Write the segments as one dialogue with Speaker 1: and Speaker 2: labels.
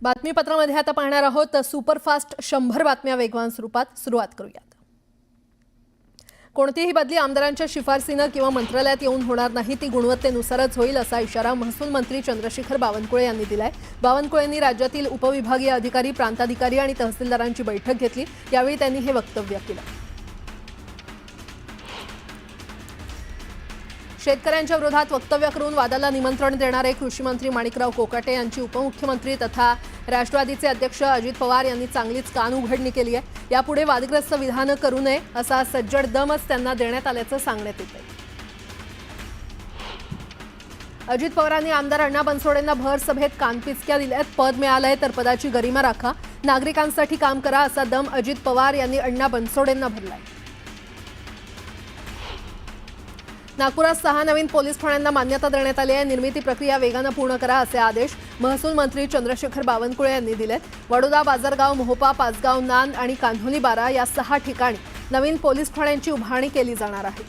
Speaker 1: बातमीपत्रामध्ये आता पाहणार आहोत सुपरफास्ट 100 बातम्या वेगवान स्वरूपात। सुरुवात करूयात। कोणतीही बदली आमदारांच्या शिफारसीने किंवा मंत्रालयात येऊन होणार नाही, ती गुणवत्तेनुसारच होईल असा इशारा महसूल मंत्री चंद्रशेखर बावनकुळे यांनी दिलाय। बावनकुळेंनी राज्यातील उपविभागीय अधिकारी, प्रांताधिकारी आणि तहसीलदारांची बैठक घेतली। यावेळी त्यांनी हे वक्तव्य केलं। शेतकऱ्यांच्या विरोधात वक्तव्य करून वादाला निमंत्रण देणारे कृषी मंत्री माणिकराव कोकाटे यांची उपमुख्यमंत्री तथा राष्ट्रवादीचे अध्यक्ष अजित पवार यांनी चांगलीच कान उघडणी केली आहे। यापुढे वादग्रस्त विधान करू नये असा सज्जड दमच त्यांना देण्यात आल्याचं सांगण्यात येतं। अजित पवारांनी आमदार अण्णा बनसोडेंना भर सभेत कानपिचक्या दिल्यात। पद मिळालंय तर पदाची गरिमा राखा, नागरिकांसाठी काम करा असा दम अजित पवार यांनी अण्णा बनसोडेंना भरलाय। नागपुरात 6 नवीन पोलीस ठाण्यांना मान्यता देण्यात आली आहे। निर्मिती प्रक्रिया वेगाने पूर्ण करा असे आदेश महसूल मंत्री चंद्रशेखर बावनकुळे यांनी दिलेत। वडोदा, बाजारगाव, मोहोपा, पाचगाव, नांद आणि कान्होली बारा या 6 ठिकाणी नवीन पोलीस ठाण्यांची उभारणी केली जाणार आहे।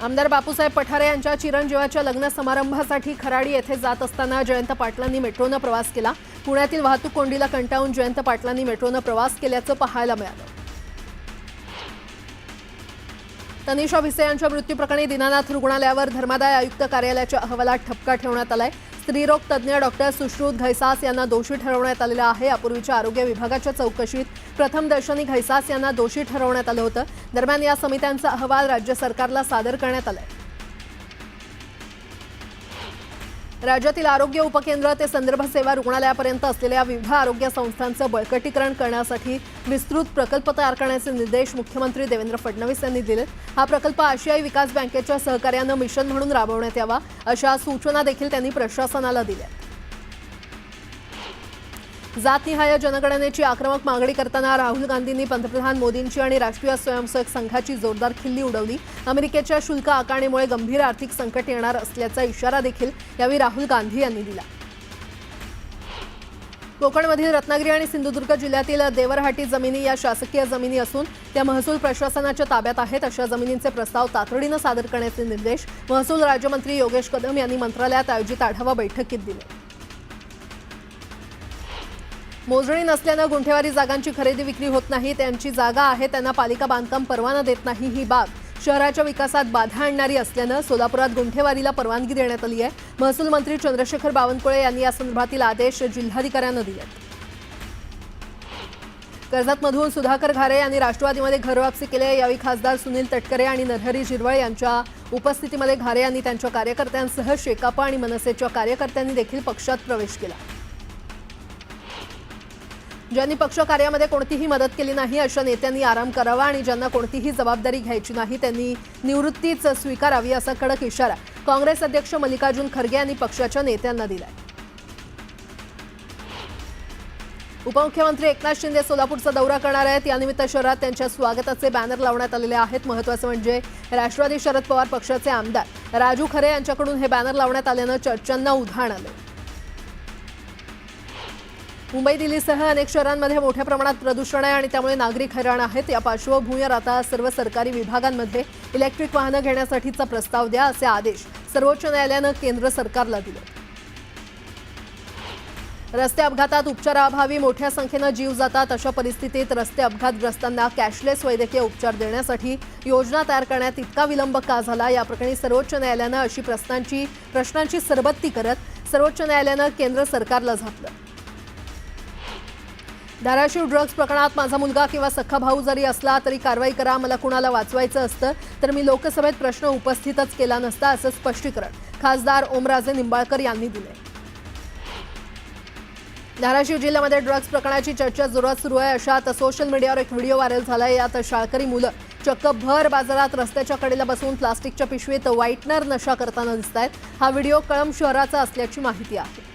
Speaker 1: आमदार बापूसाहेब पठारे यांच्या चिरंजीवाच्या लग्न समारंभासाठी खराडी येथे जात असताना जयंत पाटलांनी मेट्रोने प्रवास केला। पुण्यातील वाहतूक कोंडीला कंटाळून जयंत पाटलांनी मेट्रोने प्रवास केल्याचं पाहायला मिळालं। तनिषा भिसे यांच्या मृत्यूप्रकरणी दीनानाथ रुग्णालयावर धर्मादाय आयुक्त कार्यालयाच्या अहवालात ठपका ठेवण्यात आलाय। स्त्रीरोग तज्ज्ञ डॉक्टर सुश्रुत घैसास यांना दोषी ठरवण्यात आलेलं आहे। यापूर्वीच्या आरोग्य विभागाच्या चौकशीत प्रथमदर्शनी घैसास यांना दोषी ठरवण्यात आलं होतं। दरम्यान या समित्यांचा अहवाल राज्य सरकारला सादर करण्यात आलाय। राज्यातील आरोग्य उपकेंद्र ते संदर्भ सेवा रुग्णालयापर्यंत असलेल्या विविध आरोग्य संस्थांचं बळकटीकरण करण्यासाठी विस्तृत प्रकल्प तयार करण्याचे निर्देश मुख्यमंत्री देवेंद्र फडणवीस यांनी दिले। हा प्रकल्प आशियाई विकास बँकेच्या सहकार्याने मिशन म्हणून राबवण्यात यावा अशा सूचना देखील त्यांनी प्रशासनाला दिल्या। जातनिहाय जनगणनेची आक्रमक मागणी करताना राहुल गांधींनी पंतप्रधान मोदींची आणि राष्ट्रीय स्वयंसेवक संघाची जोरदार खिल्ली उडवली। अमेरिकेच्या शुल्क आकारणीमुळे गंभीर आर्थिक संकट येणार असल्याचा इशारा देखील यावेळी राहुल गांधी यांनी दिला। कोकणमधील रत्नागिरी आणि सिंधुदुर्ग जिल्ह्यातील देवरहाटी जमिनी या शासकीय जमिनी असून त्या महसूल प्रशासनाच्या ताब्यात आहेत। अशा जमिनींचे प्रस्ताव तातडीने सादर करण्याचे निर्देश महसूल राज्यमंत्री योगेश कदम यांनी मंत्रालयात आयोजित आढावा बैठकीत दिले। मोजणी नसल्याने गुंठेवारी जागांची खरेदी विक्री होत नाही। त्यांची जागा आहे त्यांना पालिका बांधकाम परवाना देत नाही। ही बाब शहराच्या विकासात बाधा आणणारी असल्याने सोलापुरात गुंठेवारीला परवानगी देण्यात आली आहे। महसूल मंत्री चंद्रशेखर बावनकुळे यांनी या संदर्भातील आदेश जिल्हाधिकाऱ्यांना दिले। कर्जतमधून सुधाकर घारे यांनी राष्ट्रवादीमध्ये घरवापसी केली। यावेळी खासदार सुनील तटकरे आणि नरहरी झिरवळ यांच्या उपस्थितीमध्ये घारे यांनी त्यांच्या कार्यकर्त्यांसह शेकाप आणि मनसेच्या कार्यकर्त्यांनी देखील पक्षात प्रवेश केला। ज्यांनी पक्ष कार्यामध्ये कोणतीही मदत केली नाही अशा नेत्यांनी आराम करावा आणि ज्यांना कोणतीही जबाबदारी घ्यायची नाही त्यांनी निवृत्तीच स्वीकारावी असा कडक इशारा काँग्रेस अध्यक्ष मल्लिकार्जुन खरगे यांनी पक्षाच्या नेत्यांना दिलाय। उपमुख्यमंत्री एकनाथ शिंदे सोलापूरचा दौरा करणार आहेत। यानिमित्त शहरात त्यांच्या स्वागताचे बॅनर लावण्यात आलेले आहेत। महत्त्वाचं म्हणजे राष्ट्रवादी शरद पवार पक्षाचे आमदार राजू खरे यांच्याकडून हे बॅनर लावण्यात आल्याने चर्चांना उधाण आले। मुंबई, दिल्लीसह अनेक शहरांमध्ये मोठ्या प्रमाणात प्रदूषण आहे आणि त्यामुळे नागरिक हैराण आहेत। या पार्श्वभूमीवर आता सर्व सरकारी विभागांमध्ये इलेक्ट्रिक वाहनं घेण्यासाठीचा प्रस्ताव द्या असे आदेश सर्वोच्च न्यायालयाने केंद्र सरकारला दिले। रस्ते अपघातात उपचाराअभावी मोठ्या संख्येने जीव जातात। अशा परिस्थितीत रस्ते अपघातग्रस्तांना कॅशलेस वैद्यकीय उपचार देण्यासाठी योजना तयार करण्यात इतका विलंब का झाला? या प्रकरणी सर्वोच्च न्यायालयाने अशी प्रश्नांची सरबत्ती करत सर्वोच्च न्यायालयाने केंद्र सरकारला झापलं। धाराशिव ड्रग्ज प्रकरणात माझा मुलगा किंवा सख्खा भाऊ जरी असला तरी कारवाई करा, मला कुणाला वाचवायचं असतं तर मी लोकसभेत प्रश्न उपस्थितच केला नसता असं स्पष्टीकरण खासदार ओमराजे निंबाळकर यांनी दिले। धाराशिव जिल्ह्यामध्ये ड्रग्ज प्रकरणाची चर्चा जोरात सुरू आहे। अशात सोशल मीडियावर एक व्हिडिओ व्हायरल झालाय। यात शाळकरी मुलं चक्क भर बाजारात रस्त्याच्या कडेला बसून प्लास्टिकच्या पिशवीत व्हाईटनर नशा करताना दिसतायत। हा व्हिडिओ कळंब शहराचा असल्याची माहिती आहे।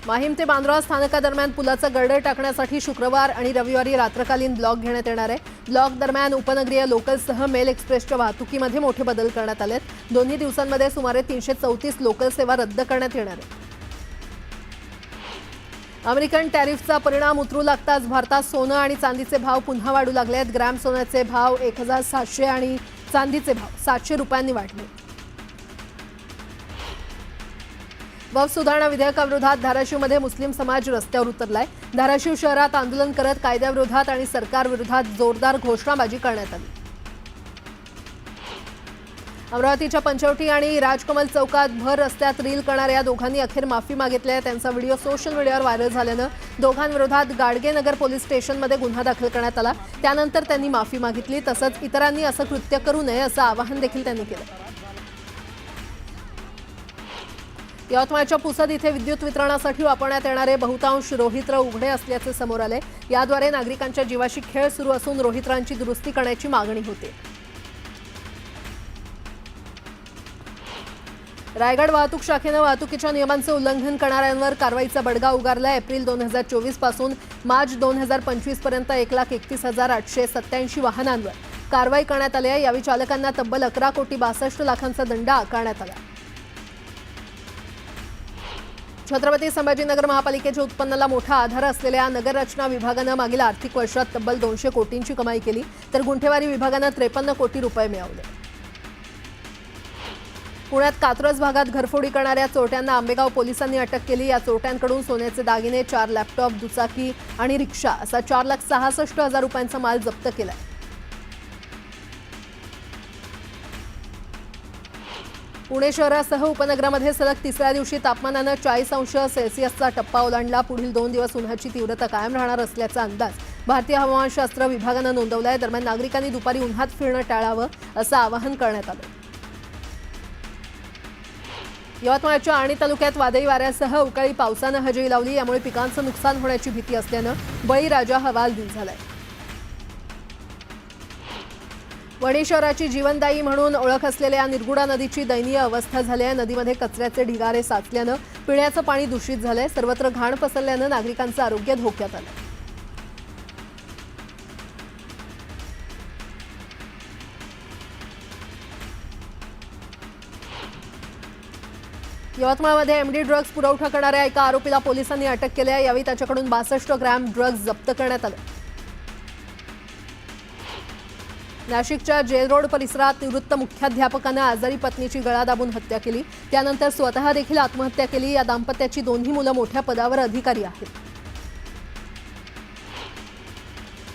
Speaker 1: माहीम ते बांद्रा स्थानकादरम्यान पुलाचा गर्डर टाकण्यासाठी शुक्रवार आणि रविवारी रात्रकालीन ब्लॉक घेण्यात येणार आहे। ब्लॉक दरम्यान उपनगरीय लोकलसह मेल एक्सप्रेसच्या वाहतुकीमध्ये मोठे बदल करण्यात आलेत। दोन्ही दिवसांमध्ये सुमारे 334 लोकल सेवा रद्द करण्यात येणार आहे। अमेरिकन टॅरिफचा परिणाम उतरू लागताच भारतात सोनं आणि चांदीचे भाव पुन्हा वाढू लागले आहेत। ग्रॅम सोन्याचे भाव 1700 आणि चांदीचे भाव 700 रुपयांनी वाढले। वक्फ सुधारणा विधेयकाविरोधात धाराशिवमध्ये मुस्लिम समाज रस्त्यावर उतरलाय। धाराशिव शहरात आंदोलन करत कायद्याविरोधात आणि सरकारविरोधात जोरदार घोषणाबाजी करण्यात आली। अमरावतीच्या पंचवटी आणि राजकमल चौकात भर रस्त्यात रील करणाऱ्या दोघांनी अखेर माफी मागितली आहे। त्यांचा व्हिडिओ सोशल मीडियावर व्हायरल झाल्यानं दोघांविरोधात गाडगेनगर पोलीस स्टेशनमध्ये गुन्हा दाखल करण्यात आला। त्यानंतर त्यांनी माफी मागितली। तसंच इतरांनी असं कृत्य करू नये असं आवाहन देखील त्यांनी केलं। यवतमाळच्या पुसद इथे विद्युत वितरणासाठी वापरण्यात येणारे बहुतांश रोहित्र उघडे असल्याचे समोर आले। याद्वारे नागरिकांच्या जीवाशी खेळ सुरू असून रोहित्रांची दुरुस्ती करण्याची मागणी होते। रायगड वाहतूक शाखेनं वाहतुकीच्या नियमांचे उल्लंघन करणाऱ्यांवर कारवाईचा बडगा उगारला। एप्रिल 2024 पासून मार्च 2025 पर्यंत 1,31,887 वाहनांवर कारवाई करण्यात आली आहे। यावेळी चालकांना तब्बल 11,62,00,000 दंड आकारण्यात आला। छत्रपती संभाजीनगर महापालिकेच्या उत्पन्नाला मोठा आधार असलेल्या नगररचना विभागानं मागील आर्थिक वर्षात तब्बल 200 कोटींची कमाई केली, तर गुंठेवारी विभागानं 53 कोटी रुपये मिळवले। पुण्यात कात्रज भागात घरफोडी करणाऱ्या चोरट्यांना आंबेगाव पोलिसांनी अटक केली। या चोरट्यांकडून सोन्याचे दागिने, 4 लॅपटॉप, दुचाकी आणि रिक्षा असा 4,66,000 रुपयांचा माल जप्त केलाय। पुणे शहरासह उपनगरामध्ये सलग तिसऱ्या दिवशी तापमानानं 40 अंश सेल्सिअसचा टप्पा ओलांडला। पुढील 2 दिवस उन्हाची तीव्रता कायम राहणार असल्याचा अंदाज भारतीय हवामानशास्त्र विभागानं नोंदवलाय। दरम्यान नागरिकांनी दुपारी उन्हात फिरणं टाळावं असं आवाहन करण्यात आलं। यवतमाळच्या आर्णी तालुक्यात वादळी वाऱ्यासह अवकाळी पावसानं हजेरी लावली। यामुळे पिकांचं नुकसान होण्याची भीती असल्यानं बळीराजा हवालदिल झालाय। वणी शहराची जीवनदायी म्हणून ओळख असलेल्या निरगुडा नदीची दयनीय अवस्था झाली आहे। नदीमध्ये कचऱ्याचे ढिगारे साचल्यानं पिण्याचं पाणी दूषित झालंय। सर्वत्र घाण पसरल्यानं नागरिकांचं आरोग्य धोक्यात आलं। यवतमाळमध्ये एमडी ड्रग्ज पुरवठा करणाऱ्या एका आरोपीला पोलिसांनी अटक केली आहे। यावेळी त्याच्याकडून 62 ग्रॅम ड्रग्ज जप्त करण्यात आले। नाशिकच्या जेल रोड परिसरात निवृत्त मुख्याध्यापकानं आजारी पत्नीची गळा दाबून हत्या केली। त्यानंतर स्वतः देखील आत्महत्या केली। या दाम्पत्याची दोन्ही मुलं मोठ्या पदावर अधिकारी आहेत।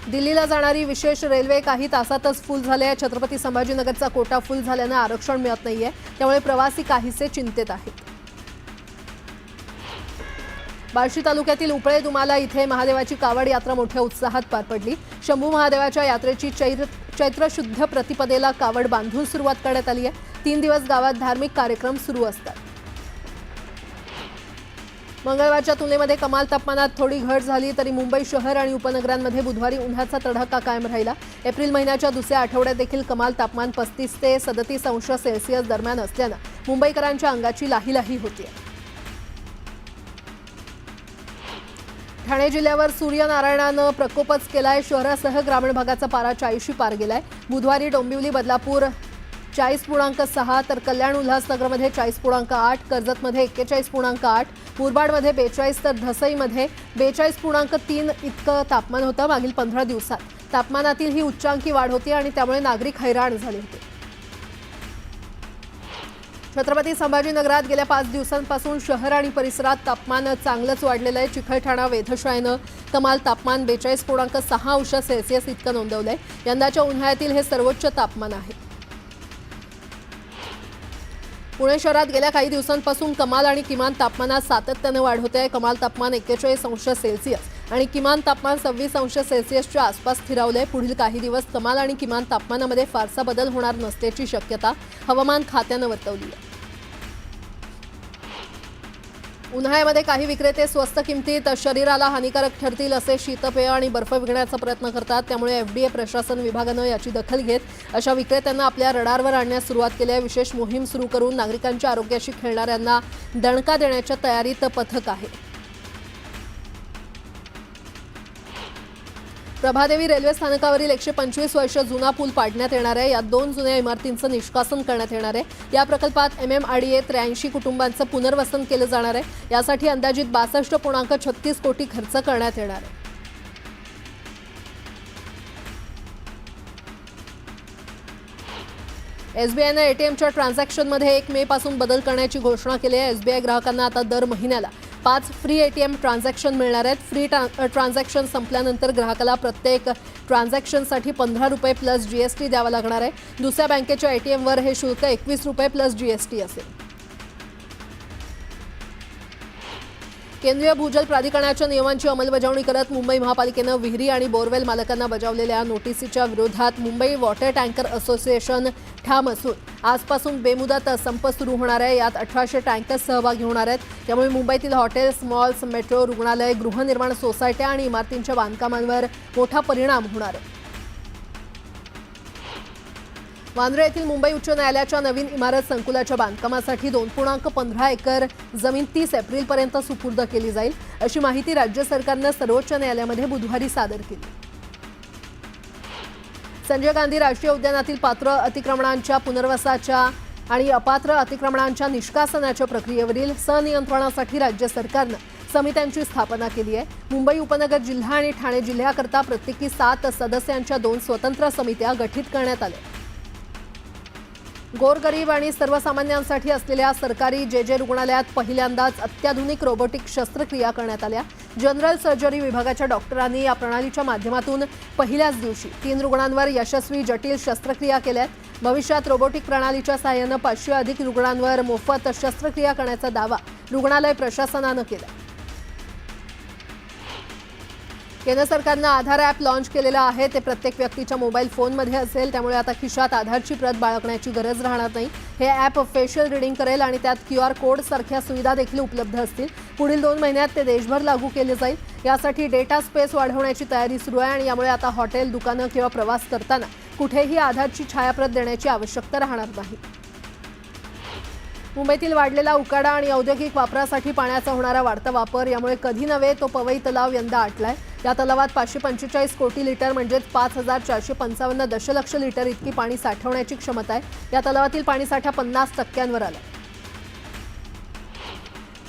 Speaker 1: दिल्लीला जाणारी विशेष रेल्वे काही तासातच फुल झाली आहे। छत्रपती संभाजीनगरचा कोटा फुल झाल्यानं आरक्षण मिळत नाहीये, त्यामुळे प्रवासी काहीसे चिंतेत आहेत। बार्शी तालुक्यातील उपळे दुमाला इथे महादेवाची कावड यात्रा मोठ्या उत्साहात पार पडली। शंभू महादेवाच्या यात्रेची चैत्र शुद्ध प्रतिपदेला कावड बांधून सुरुवात करण्यात आली आहे। 3 दिवस गावात धार्मिक कार्यक्रम सुरू असतात। मंगळवारच्या तुलनेमध्ये कमाल तापमानात थोडी घट झाली, तरी मुंबई शहर आणि उपनगरांमध्ये बुधवारी उन्हाचा तडाखा कायम राहिला। एप्रिल महिन्याच्या दुसऱ्या आठवड्यात देखील कमाल तापमान 35 ते 37 अंश सेल्सिअस दरम्यान असल्यानं मुंबईकरांच्या अंगाची लाहीलाही होती। ठाणे जिल्ह्यावर सूर्यनारायणानं प्रकोपच केलाय। शहरासह ग्रामीण भागाचा पारा 40शी पार गेलाय। बुधवारी डोंबिवली बदलापूर 40.6, तर कल्याण उल्हासनगरमध्ये 40.8, कर्जतमध्ये 41.8, मुरबाडमध्ये 42, तर धसईमध्ये 42.3 इतकं तापमान होतं। मागील 15 दिवसात तापमानातील ही उच्चांकी वाढ होती आणि त्यामुळे नागरिक हैराण झाले होते। छत्रपती संभाजीनगरात गेल्या 5 दिवसांपासून शहर आणि परिसरात तापमान चांगलंच वाढलेलं आहे। चिखलठाणा वेधशाळेनं कमाल तापमान 42.6 अंश सेल्सिअस इतकं नोंदवलंय। यंदाच्या उन्हाळ्यातील हे सर्वोच्च तापमान आहे। पुणे शहरात गेल्या काही दिवसांपासून कमाल आणि किमान तापमानात सातत्यानं वाढ होते आहे। कमाल तापमान 41 अंश सेल्सिअस आणि किमान तापमान 26 अंश सेल्सिअसच्या आसपास स्थिरावलंय। पुढील काही दिवस कमाल आणि किमान तापमानामध्ये फारसा बदल होणार नसल्याची शक्यता हवामान खात्यानं वर्तवली आहे। उन्हाळ्यामध्ये काही विक्रेते स्वस्त किमतीत शरीराला हानिकारक ठरतील असे शीतपेय आणि बर्फ विकण्याचा प्रयत्न करतात। त्यामुळे एफडीए प्रशासन विभागानं याची दखल घेत अशा विक्रेत्यांना आपल्या रडारवर आणण्यास सुरुवात केली आहे। विशेष मोहीम सुरू करून नागरिकांच्या आरोग्याशी खेळणाऱ्यांना दणका देण्याच्या तयारीत पथक आहे। प्रभादेवी रेल्वे स्थानकावरील 125 वर्ष जुना पूल पाडण्यात येणार आहे। यात 2 जुन्या इमारतींचं निष्कासन करण्यात येणार आहे। या प्रकल्पात MMRDA 83 कुटुंबांचं पुनर्वसन केलं जाणार आहे। यासाठी अंदाजित 62.36 कोटी खर्च करण्यात येणार आहे। एसबीआयने एटीएमच्या ट्रान्झॅक्शनमध्ये 1 मे पासून बदल करण्याची घोषणा केली आहे. एसबीआय ग्राहकांना आता दर महिन्याला 5 फ्री एटीएम ट्रान्झॅक्शन मिळणार आहेत. फ्री ट्रान्झॅक्शन संपल्यानंतर ग्राहकाला प्रत्येक ट्रान्झॅक्शनसाठी ₹15 प्लस जीएसटी द्यावा लागणार आहे. दुसऱ्या बँकेच्या एटीएमवर हे शुल्क ₹21 प्लस जीएसटी असेल. केंद्रीय भूजल प्राधिकरणाच्या नियमांची अंमलबजावणी करत मुंबई महापालिकेनं विहिरी आणि बोरवेल मालकांना बजावलेल्या नोटिसीच्या विरोधात मुंबई वॉटर टँकर असोसिएशन ठाम असून आजपासून बेमुदत संप सुरू होणार आहे. यात 1800 टँकर्स सहभागी होणार आहेत. त्यामुळे मुंबईतील हॉटेल्स, मॉल्स, मेट्रो, रुग्णालय, गृहनिर्माण सोसायट्या आणि इमारतींच्या बांधकामांवर मोठा परिणाम होणार आहे. वांद्रे येथील मुंबई उच्च न्यायालयाच्या नवीन इमारत संकुलाच्या बांधकामासाठी 2.15 एकर जमीन 30 एप्रिलपर्यंत सुपूर्द केली जाईल, अशी माहिती राज्य सरकारनं सर्वोच्च न्यायालयामध्ये बुधवारी सादर केली. संजय गांधी राष्ट्रीय उद्यानातील पात्र अतिक्रमणांच्या पुनर्वसाच्या आणि अपात्र अतिक्रमणांच्या निष्कासनाच्या प्रक्रियेवरील संनियंत्रणासाठी राज्य सरकारनं समित्यांची स्थापना केली आहे. मुंबई उपनगर जिल्हा आणि ठाणे जिल्ह्याकरता प्रत्येकी 7 सदस्यांच्या 2 स्वतंत्र समित्या गठीत करण्यात आल्या. गोरगरीब आणि सर्वसामान्यांसाठी असलेल्या सरकारी जे रुग्णालयात पहिल्यांदाच अत्याधुनिक रोबोटिक शस्त्रक्रिया करण्यात आल्या. जनरल सर्जरी विभागाच्या डॉक्टरांनी या प्रणालीच्या माध्यमातून पहिल्याच दिवशी 3 रुग्णांवर यशस्वी जटिल शस्त्रक्रिया केल्यात. भविष्यात रोबोटिक प्रणालीच्या सहाय्यानं 500 अधिक रुग्णांवर मोफत शस्त्रक्रिया करण्याचा दावा रुग्णालय प्रशासनानं केला. केंद्र सरकारनं आधार ॲप लॉन्च केलेलं आहे. ते प्रत्येक व्यक्तीच्या मोबाईल फोनमध्ये असेल. त्यामुळे आता खिशात आधारची प्रत बाळगण्याची गरज राहणार नाही. हे ॲप फेशियल रीडिंग करेल आणि त्यात QR कोड सारख्या सुविधा देखील उपलब्ध असतील. पुढील 2 महिन्यात ते देशभर लागू केले जाईल. यासाठी डेटा स्पेस वाढवण्याची तयारी सुरू आहे आणि यामुळे आता हॉटेल, दुकानं किंवा प्रवास करताना कुठेही आधारची छायाप्रत देण्याची आवश्यकता राहणार नाही. मुंबईतील वाढलेला उकाडा आणि औद्योगिक वापरासाठी पाण्याचा होणारा वाढता वापर यामुळे कधी नव्हे तो पवई तलाव यंदा आटलाय. या तलावात 545 कोटी लिटर म्हणजेच 5455 दशलक्ष लिटर इतकी पाणी साठवण्याची क्षमता आहे. या तलावातील पाणीसाठा 50% आला.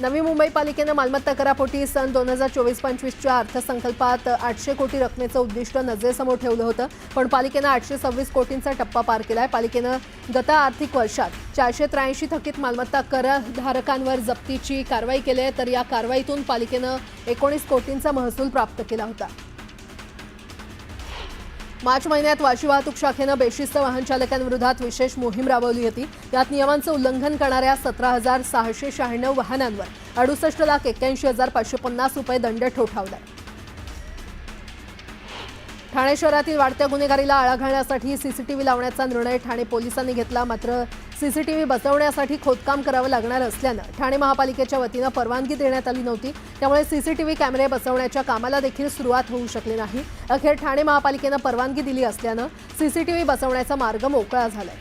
Speaker 1: नवी मुंबई पालिकेनं मालमत्ता करापोटी सन 2024-25च्या अर्थसंकल्पात 800 कोटी रकमेचं उद्दिष्ट नजरेसमोर ठेवलं होतं, पण पालिकेनं 826 कोटींचा टप्पा पार केलाय. पालिकेनं गत आर्थिक वर्षात 483 थकीत मालमत्ता करधारकांवर जप्तीची कारवाई केली आहे. तर या कारवाईतून पालिकेनं 19 कोटींचा महसूल प्राप्त केला होता. मार्च महिन्यात वाशी वाहतूक शाखेनं बेशिस्त वाहन चालकांविरोधात विशेष मोहीम राबवली होती. यात नियमांचं उल्लंघन करणाऱ्या 17,696 वाहनांवर 68,81,550 रुपये दंड ठोठावला. ठाणे शहरातील वाढत्या गुन्हेगारीला आळा घालण्यासाठी सीसीटीव्ही लावण्याचा निर्णय ठाणे पोलिसांनी घेतला. मात्र सीसीटीव्ही बसवण्यासाठी खोदकाम करावं लागणार असल्यानं ठाणे महापालिकेच्या वतीनं परवानगी देण्यात आली नव्हती. त्यामुळे सीसीटीव्ही कॅमेरे बसवण्याच्या कामाला देखील सुरुवात होऊ शकली नाही. अखेर ठाणे महापालिकेनं परवानगी दिली असल्यानं सीसीटीव्ही बसवण्याचा मार्ग मोकळा झालाय.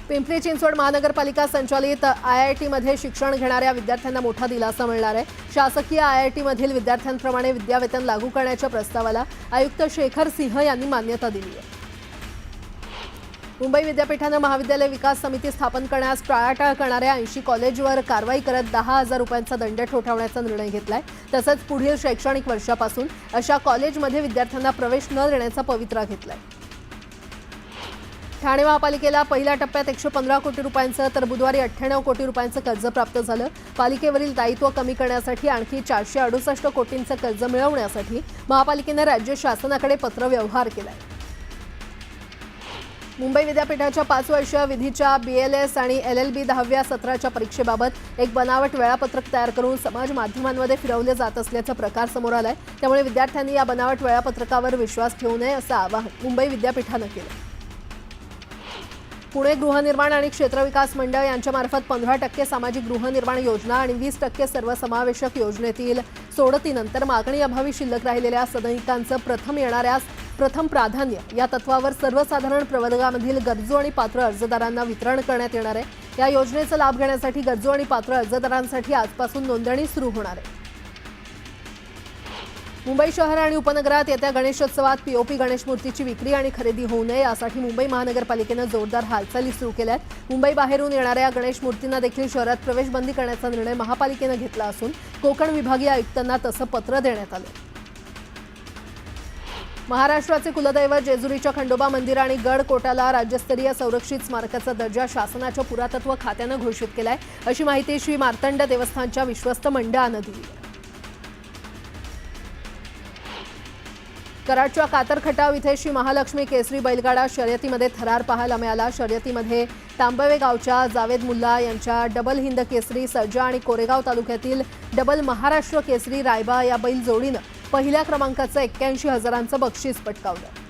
Speaker 1: पिंपरी चिंचवड महानगरपालिका संचालित IIT-मध्ये शिक्षण घेणाऱ्या विद्यार्थ्यांना मोठा दिलासा मिळणार आहे. शासकीय IIT-मधील विद्यार्थ्यांप्रमाणे विद्यावेतन लागू करण्याच्या प्रस्तावाला आयुक्त शेखर सिंह यांनी मान्यता दिली आहे. मुंबई विद्यापीठानं महाविद्यालय विकास समिती स्थापन करण्यास टाळाटाळ करणाऱ्या 80 कॉलेजवर कारवाई करत 10,000 रुपयांचा दंड ठोठावण्याचा निर्णय घेतलाय. तसंच पुढील शैक्षणिक वर्षापासून अशा कॉलेजमध्ये विद्यार्थ्यांना प्रवेश न देण्याचा पवित्रा घेतलाय. ठाणे महापालिकेला पहिल्या टप्प्यात 115 कोटी रुपयांचं तर बुधवारी 98 कोटी रुपयांचं कर्ज प्राप्त झालं. पालिकेवरील दायित्व कमी करण्यासाठी आणखी 468 कोटींचं कर्ज मिळवण्यासाठी महापालिकेनं राज्य शासनाकडे पत्रव्यवहार केलाय. मुंबई विद्यापीठाच्या 5 वर्षीय विधीच्या BLS आणि LLB 10व्या सत्राच्या परीक्षेबाबत एक बनावट वेळापत्रक तयार करून समाज माध्यमांमध्ये फिरवले जात असल्याचा प्रकार समोर आलाय. त्यामुळे विद्यार्थ्यांनी या बनावट वेळापत्रकावर विश्वास ठेवू नये असं आवाहन मुंबई विद्यापीठानं केलं. पुणे गृहनिर्माण आणि क्षेत्रविकास मंडळ यांच्यामार्फत 15% सामाजिक गृहनिर्माण योजना आणि 20% सर्वसमावेशक योजनेतील सोडतीनंतर मागणी अभावी शिल्लक राहिलेल्या सदनिकांचं प्रथम येणाऱ्यास प्रथम प्राधान्य या तत्वावर सर्वसाधारण प्रवर्गामधील गरजू आणि पात्र अर्जदारांना वितरण करण्यात येणार आहे. या योजनेचा लाभ घेण्यासाठी गरजू आणि पात्र अर्जदारांसाठी आजपासून नोंदणी सुरू होणार आहे. मुंबई शहर आणि उपनगरात येत्या गणेशोत्सवात POP गणेश मूर्तीची विक्री आणि खरेदी होऊ नये यासाठी मुंबई महानगरपालिकेनं जोरदार हालचाली सुरू केल्या आहेत. मुंबई बाहेरून येणाऱ्या गणेश मूर्तींना देखील शहरात प्रवेश बंदी करण्याचा निर्णय महापालिकेनं घेतला असून कोकण विभागीय आयुक्तांना तसं पत्र देण्यात आलं. महाराष्ट्राचे कुलदैवत जेजुरीच्या खंडोबा मंदिर आणि गड कोटाला राज्यस्तरीय संरक्षित स्मारकाचा दर्जा शासनाच्या पुरातत्व खात्यानं घोषित केलाय, अशी माहिती श्री मार्तंड देवस्थानच्या विश्वस्त मंडळानं दिली. कराडच्या कातर खटाव इथे श्री महालक्ष्मी केसरी बैलगाडा शर्यतीमध्ये थरार पाहायला मिळाला. शर्यतीमध्ये तांबवे गावच्या जावेद मुल्ला यांच्या डबल हिंद केसरी सर्जा आणि कोरेगाव तालुक्यातील डबल महाराष्ट्र केसरी रायबा या बैल जोडीनं पहिल्या क्रमांकाचं 81,000चं बक्षीस पटकावलं.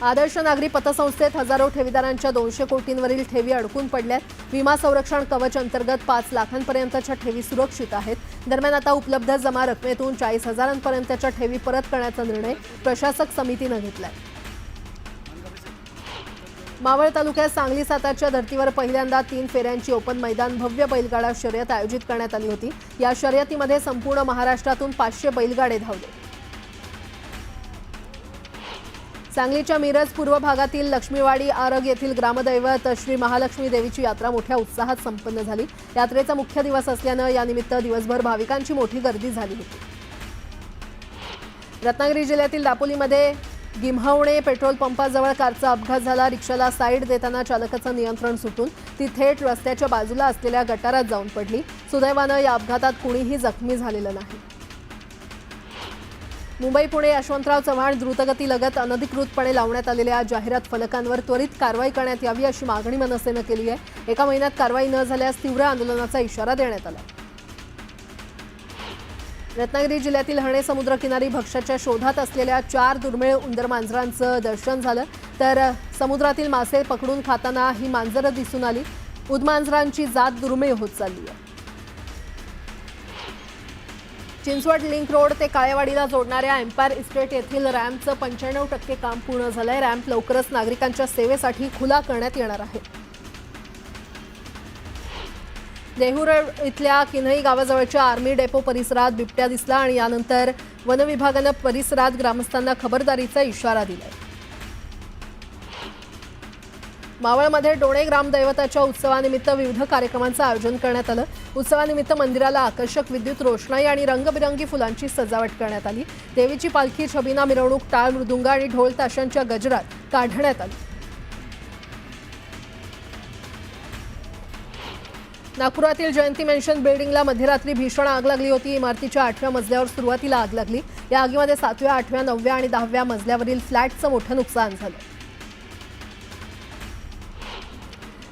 Speaker 1: आदर्श नागरी पतसंस्थेत हजारो ठेवीदारांच्या 200 कोटींवरील ठेवी अडकून पडल्यात. विमा संरक्षण कवच अंतर्गत 5 लाखांपर्यंतच्या ठेवी सुरक्षित आहेत. दरम्यान आता उपलब्ध जमा रकमेतून 40,000पर्यंतच्या ठेवी परत करण्याचा निर्णय प्रशासक समितीनं घेतलाय. मावळ तालुक्यात सांगली सातारच्या धर्तीवर पहिल्यांदा 3 फेऱ्यांची ओपन मैदान भव्य बैलगाडा शर्यत आयोजित करण्यात आली होती. या शर्यतीमध्ये संपूर्ण महाराष्ट्रातून 500 बैलगाडे धावले. सांगलीच्या मिरज पूर्व भागातील लक्ष्मीवाडी आरग येथील ग्रामदैवत श्री महालक्ष्मी देवीची यात्रा मोठ्या उत्साहात संपन्न झाली. यात्रेचा मुख्य दिवस असल्यानं यानिमित्त दिवसभर भाविकांची मोठी गर्दी झाली होती. रत्नागिरी जिल्ह्यातील दापोलीमध्ये गिम्हवणे पेट्रोल पंपाजवळ कारचा अपघात झाला. रिक्षाला साईड देताना चालकाचं नियंत्रण सुटून ती थेट रस्त्याच्या बाजूला असलेल्या गटारात जाऊन पडली. सुदैवानं या अपघातात कुणीही जखमी झालेलं नाही. मुंबई पुणे यशवंतराव चव्हाण द्रुतगती लगत अनधिकृतपणे लावण्यात आलेल्या जाहिरात फलकांवर त्वरित कारवाई करण्यात यावी अशी मागणी मनसेनं केली आहे. 1 महिन्यात कारवाई न झाल्यास तीव्र आंदोलनाचा इशारा देण्यात आला. रत्नागिरी जिल्ह्यातील हणे समुद्रकिनारी भक्ष्याच्या शोधात असलेल्या 4 दुर्मिळ उंदर मांजरांचं दर्शन झालं. तर समुद्रातील मासे पकडून खाताना ही मांजरं दिसून आली. उदमांजरांची जात दुर्मिळ होत चालली आहे. चिंचवड लिंक रोड ते काळेवाडीला जोडणाऱ्या एम्पायर इस्टेट येथील रॅम्पचं 95% काम पूर्ण झालंय. रॅम्प लवकरच नागरिकांच्या सेवेसाठी खुला करण्यात येणार आहे. देहूर इथल्या किन्हई गावाजवळच्या आर्मी डेपो परिसरात बिबट्या दिसला आणि यानंतर वन विभागानं परिसरात ग्रामस्थांना खबरदारीचा इशारा दिलाय. मावळमध्ये डोणे ग्रामदैवताच्या उत्सवानिमित्त विविध कार्यक्रमांचं आयोजन करण्यात आलं. उत्सवानिमित्त मंदिराला आकर्षक विद्युत रोषणाई आणि रंगबिरंगी फुलांची सजावट करण्यात आली. देवीची पालखी छबिना मिरवणूक टाळ मृदुंग आणि ढोल ताशांच्या गजरात काढण्यात आली. नागपुरातील जयंती मेन्शन बिल्डिंगला मध्यरात्री भीषण आग लागली होती. इमारतीच्या 8व्या मजल्यावर सुरुवातीला आग लागली. या आगीमध्ये 7व्या, 8व्या, 9व्या आणि 10व्या मजल्यावरील फ्लॅटचं मोठं नुकसान झालं.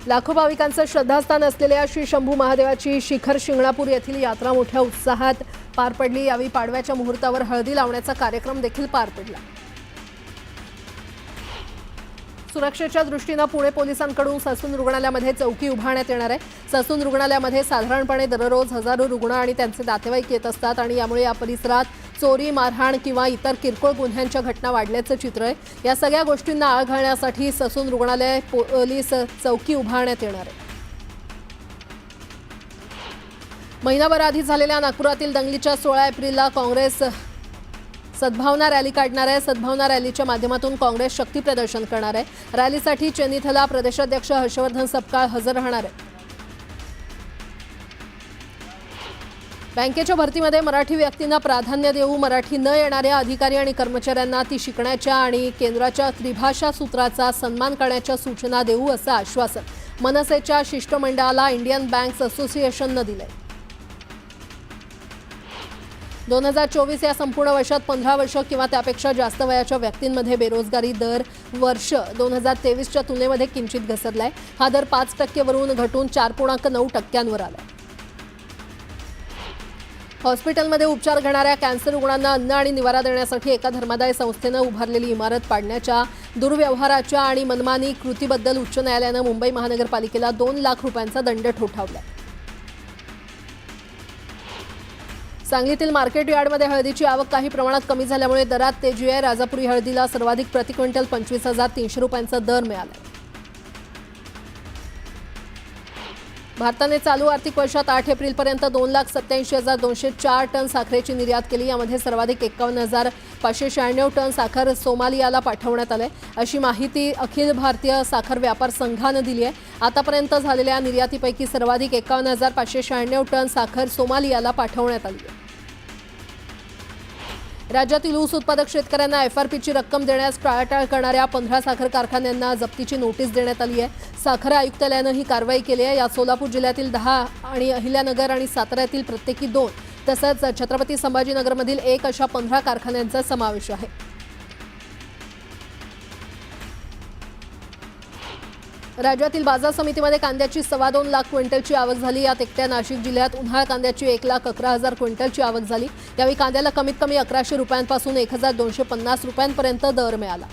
Speaker 1: लाखो भाविकांचं श्रद्धास्थान असलेल्या श्री शंभू महादेवाची शिखर शिंगणापूर येथील यात्रा मोठ्या उत्साहात पार पडली. यावेळी पाडव्याच्या मुहूर्तावर हळदी लावण्याचा कार्यक्रम देखील पार पडला. सुरक्षेच्या दृष्टीनं पुणे पोलिसांकडून ससून रुग्णालयामध्ये चौकी उभारण्यात येणार आहे. ससून रुग्णालयामध्ये साधारणपणे दररोज हजारो रुग्ण आणि त्यांचे नातेवाईक येत असतात आणि यामुळे या परिसरात चोरी, मारहाण किंवा इतर किरकोळ गुन्ह्यांच्या घटना वाढल्याचं चित्र आहे. या सगळ्या गोष्टींना आळ घालण्यासाठी ससून रुग्णालय पोलीस चौकी उभारण्यात येणार आहे. महिनाभर आधी झालेल्या नागपुरातील दंगलीच्या 16 एप्रिलला काँग्रेस सद्भावना रॅली काढणार आहे. सद्भावना रॅलीच्या माध्यमातून काँग्रेस शक्ती प्रदर्शन करणार आहे. रॅलीसाठी चेन्नीथला प्रदेशाध्यक्ष हर्षवर्धन सपकाळ हजर राहणार आहे. बँकेच्या भरतीमध्ये मराठी व्यक्तींना प्राधान्य देऊ. मराठी न येणाऱ्या अधिकारी आणि कर्मचाऱ्यांना ती शिकण्याच्या आणि केंद्राच्या त्रिभाषा सूत्राचा सन्मान करण्याच्या सूचना देऊ असं आश्वासन मनसेच्या शिष्टमंडळाला इंडियन बँक्स असोसिएशननं दिलंय. 2024 या संपूर्ण वर्षात 15 वर्ष किंवा त्यापेक्षा जास्त वयाच्या व्यक्तींमध्ये बेरोजगारी दर वर्ष 2023च्या तुलनेमध्ये किंचित घसरलाय. हा दर 5% वरून घटून 4.9% आला. हॉस्पिटलमध्ये उपचार घेणाऱ्या कॅन्सर रुग्णांना अन्न आणि निवारा देण्यासाठी एका धर्मादाय संस्थेनं उभारलेली इमारत पाडण्याच्या दुर्व्यवहाराच्या आणि मनमानी कृतीबद्दल उच्च न्यायालयानं मुंबई महानगरपालिकेला 2 लाख रुपयांचा दंड ठोठावला. सांगलीतील मार्केट यार्डमध्ये हळदीची आवक काही प्रमाणात कमी झाल्यामुळे दरात तेजी आहे. राजापुरी हळदीला सर्वाधिक प्रति क्विंटल 25,300 रुपयांचा दर मिळाला. भारताने चालू आर्थिक वर्षात 8 एप्रिलपर्यंत 2,87,204 टन साखरेची निर्यात केली. यामध्ये सर्वाधिक 51,596 टन साखर सोमालियाला पाठवण्यात आले, अशी माहिती अखिल भारतीय साखर व्यापार संघानं दिली आहे. आतापर्यंत झालेल्या निर्यातीपैकी सर्वाधिक 51,596 टन साखर सोमालियाला पाठवण्यात आली आहे. राज्यातील ऊस उत्पादक शेतकऱ्यांना एफआरपीची रक्कम देण्यास टाळाटाळ करणाऱ्या 15 साखर कारखान्यांना जप्तीची नोटीस देण्यात आली आहे। साखर आयुक्तालयानं ही कारवाई केली आहे। यात सोलापूर जिल्ह्यातील 10 आणि अहिल्यानगर आणि साताऱ्यातील प्रत्येकी 2 तसंच छत्रपती संभाजीनगरमधील 1 अशा 15 कारखान्यांचा समावेश आहे। राज्यातील बाजार समितीमध्ये कांद्याची 2.25 लाख क्विंटलची आवक झाली। यात एकट्या नाशिक जिल्ह्यात उन्हाळ कांद्याची 1,11,000 क्विंटलची आवक झाली। यावेळी कांद्याला कमीत कमी 1100 रुपयांपासून 1,250 रुपयांपर्यंत दर मिळाला।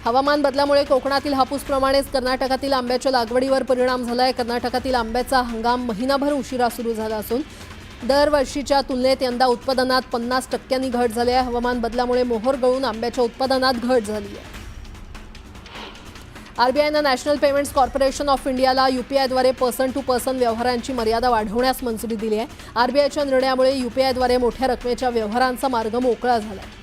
Speaker 1: हवामान बदलामुळे कोकणातील हापूसप्रमाणेच कर्नाटकातील आंब्याच्या लागवडीवर परिणाम झालाय। कर्नाटकातील आंब्याचा हंगाम महिनाभर उशिरा सुरू झाला असून दरवर्षीच्या तुलनेत यंदा उत्पादनात 50% घट झाली आहे। हवामान बदलामुळे मोहोर गळून आंब्याच्या उत्पादनात घट झाली आहे। आरबीआयनं नॅशनल पेमेंट्स कॉर्पोरेशन ऑफ इंडियाला यूपीआयद्वारे पर्सन टू पर्सन व्यवहारांची मर्यादा वाढवण्यास मंजुरी दिली आहे। आरबीआयच्या निर्णयामुळे यूपीआयद्वारे मोठ्या रकमेच्या व्यवहारांचा मार्ग मोकळा झाला आहे।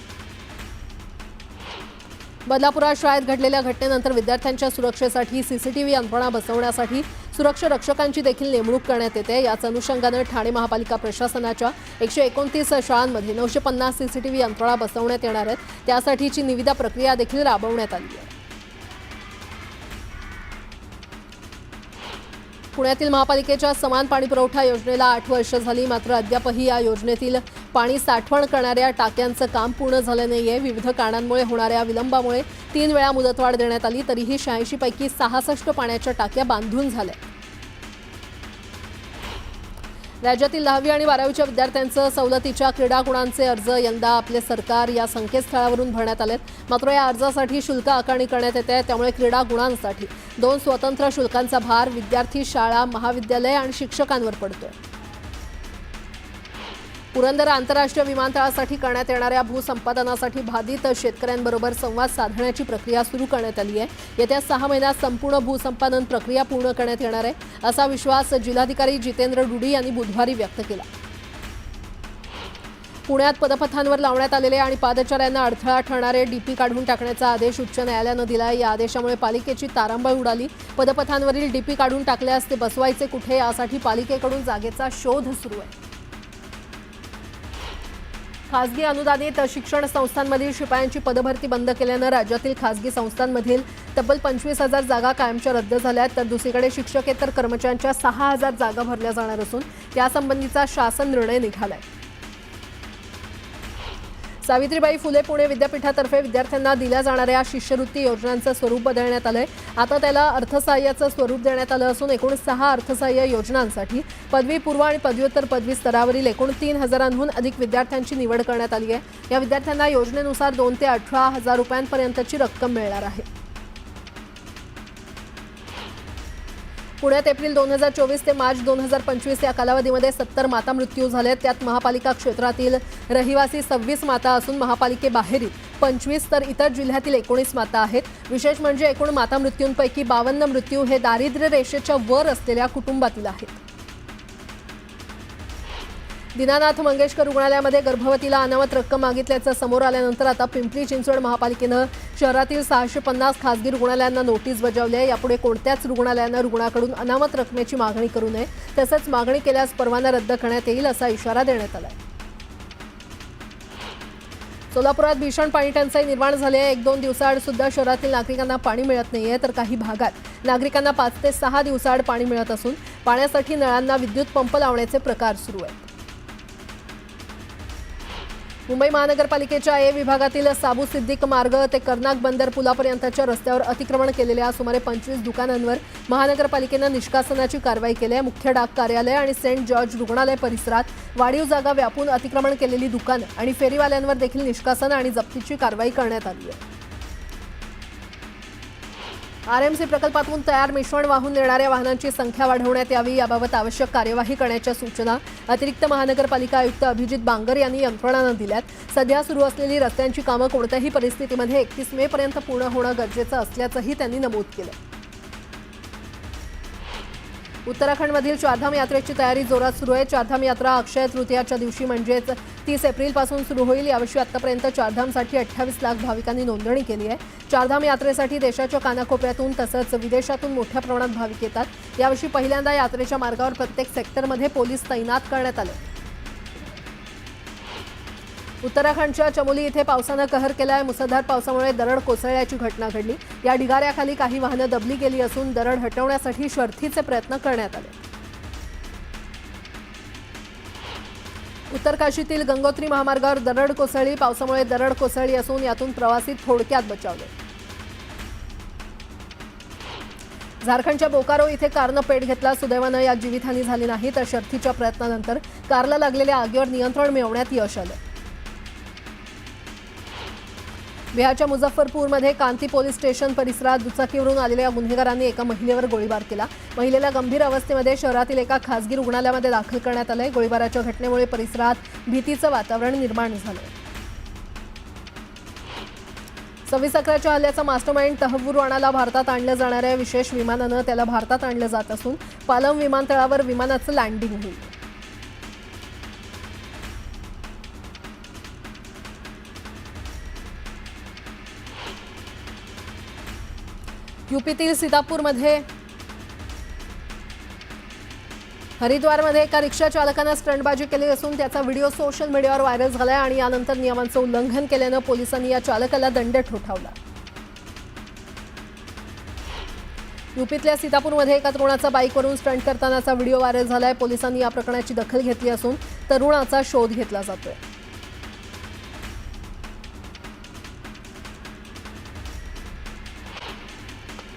Speaker 1: बदलापुरात शाळेत घडलेल्या घटनेनंतर विद्यार्थ्यांच्या सुरक्षेसाठी सीसीटीव्ही यंत्रणा बसवण्यासाठी सुरक्षा रक्षकांची देखील नेमणूक करण्यात येते। याच अनुषंगाने ठाणे महापालिका प्रशासनाच्या 129 शाळांमध्ये 950 सीसीटीव्ही यंत्रणा बसवण्यात येणार आहेत। त्यासाठीची निविदा प्रक्रिया देखील राबवण्यात आली आहे। पुण्यातील महापालिकेच्या समान पाणी पुरवठा योजनेला 8 वर्ष झाली, मात्र अद्यापही या योजनेतील पाणी साठवण करणाऱ्या टाक्यांचं काम पूर्ण झालं नाहीये। विविध कारणांमुळे होणाऱ्या विलंबामुळे 3 वेळा मुदतवाढ देण्यात आली, तरीही 86 पैकी 66 पाण्याच्या टाक्या बांधून झाल्या। राज्यातील 10वी आणि 12वीच्या विद्यार्थ्यांचं सवलतीच्या क्रीडा गुणांचे अर्ज यंदा आपले सरकार या संकेतस्थळावरून भरण्यात आलेत। मात्र या अर्जासाठी शुल्क आकारणी करण्यात येते, त्यामुळे क्रीडा गुणांसाठी 2 स्वतंत्र शुल्कांचा भार विद्यार्थी, शाळा, महाविद्यालय आणि शिक्षकांवर पडतोय। पुरंदर आंतरराष्ट्रीय विमानतळासाठी करण्यात येणाऱ्या भूसंपादनासाठी बाधित शेतकऱ्यांबरोबर संवाद साधण्याची प्रक्रिया सुरू करण्यात आली आहे। येत्या 6 महिन्यात संपूर्ण भूसंपादन प्रक्रिया पूर्ण करण्यात येणार आहे, असा विश्वास जिल्हाधिकारी जितेंद्र डुडी यांनी बुधवारी व्यक्त केला। पुण्यात पदपथांवर लावण्यात आलेले आणि पादचाऱ्यांना अडथळा ठरणारे डीपी काढून टाकण्याचा आदेश उच्च न्यायालयानं दिला। या आदेशामुळे पालिकेची तारांबळ उडाली। पदपथांवरील डीपी काढून टाकल्यास ते बसवायचे कुठे, यासाठी पालिकेकडून जागेचा शोध सुरू आहे। खासगी अनुदानित शिक्षण संस्थांमधील शिपायांची पदभरती बंद केल्यानं राज्यातील खासगी संस्थांमधील तब्बल 25,000 जागा कायमच्या रद्द झाल्या आहेत, तर दुसरीकडे शिक्षकेतर कर्मचाऱ्यांच्या 6,000 जागा भरल्या जाणार असून त्यासंबंधीचा शासन निर्णय निघालाय। सावित्रीबाई फुले पुणे विद्यापीठातर्फे विद्यार्थ्यांना दिल्या जाणाऱ्या शिष्यवृत्ती योजनांचं स्वरूप बदलण्यात आलंय। आता त्याला अर्थसहाय्याचं स्वरूप देण्यात आलं असून एकूण 6 अर्थसहाय्य योजनांसाठी पदवीपूर्व आणि पदव्युत्तर पदवी स्तरावरील एकूण 3,000हून अधिक विद्यार्थ्यांची निवड करण्यात आली आहे। या विद्यार्थ्यांना योजनेनुसार 2 ते 18,000 रुपयांपर्यंतची रक्कम मिळणार आहे। पुण्यात एप्रिल 2024 ते मार्च 2025 या कालावधीमध्ये 70 माता मृत्यू झाले। त्यात महापालिका क्षेत्रातील रहिवासी 26 माता असून महापालिकेबाहेरील 25 तर इतर जिल्ह्यातील 19 माता आहेत। विशेष म्हणजे एकूण माता मृत्यूंपैकी 52 मृत्यू हे दारिद्र्य रेषेच्या वर असलेल्या कुटुंबातील आहेत। दीनानाथ मंगेशकर रुग्णालयामध्ये गर्भवतीला अनामत रक्कम मागितल्याचं समोर आल्यानंतर आता पिंपरी चिंचवड महापालिकेनं शहरातील 650 खासगी रुग्णालयांना नोटीस बजावली आहे। यापुढे कोणत्याच रुग्णालयानं रुग्णाकडून अनामत रकमेची मागणी करू नये, तसंच मागणी केल्यास परवाना रद्द करण्यात येईल असा इशारा देण्यात आला आहे। सोलापुरात भीषण पाणी टंचाई निर्माण झाली आहे। 1-2 दिवसाआड सुद्धा शहरातील नागरिकांना पाणी मिळत नाहीये, तर काही भागात नागरिकांना 5 ते 6 दिवसाआड पाणी मिळत असून पाण्यासाठी नळांना विद्युत पंप लावण्याचे प्रकार सुरू आहेत। मुंबई महानगरपालिकेच्या ए विभागातील साबू सिद्दीक मार्ग ते कर्नाक बंदर पुलापर्यंतच्या रस्त्यावर अतिक्रमण केलेल्या सुमारे 25 दुकानांवर महानगरपालिकेनं निष्कासनाची कारवाई केली आहे। मुख्य डाक कार्यालय आणि सेंट जॉर्ज रुग्णालय परिसरात वाढीव जागा व्यापून अतिक्रमण केलेली दुकानं आणि फेरीवाल्यांवर देखील निष्कासन आणि जप्तीची कारवाई करण्यात आली आहे। आरएमसी प्रकल्पातून तयार मिश्रण वाहून नेणाऱ्या वाहनांची संख्या वाढवण्यात यावी, याबाबत आवश्यक कार्यवाही करण्याच्या सूचना अतिरिक्त महानगरपालिका आयुक्त अभिजित बांगर यांनी यंत्रणांना दिल्यात। सध्या सुरू असलेली रस्त्यांची कामं कोणत्याही परिस्थितीमध्ये 31 मे पर्यंत पूर्ण होणं गरजेचं असल्याचंही त्यांनी नमूद केलं। उत्तराखंडमधील चारधाम यात्रेची तयारी जोरात सुरू आहे। चारधाम यात्रा अक्षय तृतीयाच्या दिवशी म्हणजेच 30 एप्रिलपासून सुरू होईल। यावर्षी आतापर्यंत चारधामसाठी 28 लाख भाविकांनी नोंदणी केली आहे। चारधाम यात्रेसाठी देशाच्या कानाकोपऱ्यातून तसंच विदेशातून मोठ्या प्रमाणात भाविक येतात। यावर्षी पहिल्यांदा यात्रेच्या मार्गावर प्रत्येक सेक्टरमध्ये पोलीस तैनात करण्यात आले। उत्तराखंडच्या चमोली इथे पावसानं कहर केलाय. मुसळधार पावसामुळे दरड कोसळल्याची घटना घडली. या ढिगाऱ्याखाली काही वाहनं दबली गेली असून दरड हटवण्यासाठी शर्थीचे प्रयत्न करण्यात आले. उत्तरकाशीतील गंगोत्री महामार्गावर दरड कोसळली. पावसामुळे दरड कोसळली असून यातून प्रवासी थोडक्यात बचावले. झारखंडच्या बोकारो इथे कारनं पेट घेतला. सुदैवानं यात जीवितहानी झाली नाही, तर शर्थीच्या प्रयत्नानंतर कारला लागलेल्या आगीवर नियंत्रण मिळवण्यात यश आलं. बिहारच्या मुझफ्फरपूरमध्ये कांती पोलीस स्टेशन परिसरात दुचाकीवरून आलेल्या गुन्हेगारांनी एका महिलेवर गोळीबार केला. महिलेला गंभीर अवस्थेमध्ये शहरातील एका खासगी रुग्णालयामध्ये दाखल करण्यात आले. गोळीबाराच्या घटनेमुळे परिसरात भीतीचं वातावरण निर्माण झालं. 26/11च्या हल्ल्याचा मास्टरमाइंड तहव्वूर राणाला भारतात आणलं जाणाऱ्या विशेष विमानानं त्याला भारतात आणलं जात असून पालम विमानतळावर विमानाचं लँडिंग होईल. यूपीतील सीतापूरमध्ये हरिद्वारमध्ये एका रिक्षा चालकानं स्टंटबाजी केली असून त्याचा व्हिडिओ सोशल मीडियावर व्हायरल झालाय आणि यानंतर नियमांचं उल्लंघन केल्यानं पोलिसांनी या चालकाला दंड ठोठावला. यूपीतल्या सीतापूरमध्ये एका तरुणाचा बाईकवरून स्टंट करतानाचा व्हिडिओ व्हायरल झालाय. पोलिसांनी या प्रकरणाची दखल घेतली असून तरुणाचा शोध घेतला जातोय.